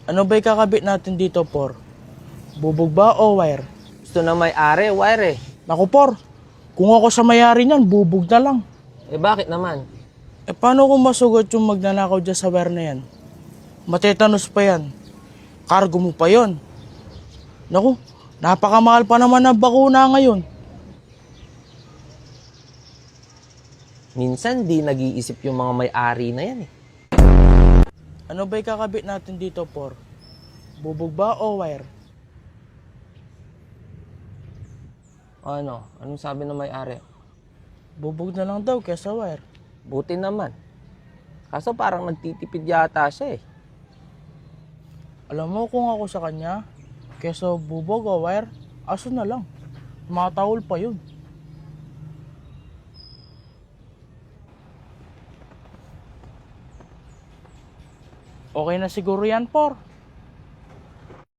Ano ba'y kakabit natin dito, Por? Bubog ba o wire? Gusto na may-ari, wire eh. Naku, Por. Kung ako sa mayari niyan, bubog na lang. Eh bakit naman? Paano kung masugot yung magnanakaw dyan sa wire na yan? Matetanos pa yan. Cargo mo pa yon. Naku, napakamahal pa naman ng bakuna ngayon. Minsan di nag-iisip yung mga may-ari na yan eh. Ano ba'y kakabit natin dito, Por? Bubog ba o wire? Ano? Anong sabi ng may-ari? Bubog na lang daw kesa wire. Buti naman. Kaso parang nagtitipid yata siya eh. Alam mo kung ako sa kanya, kesa bubog o wire, aso na lang. Matahol pa yun. Okay na siguro yan, Por.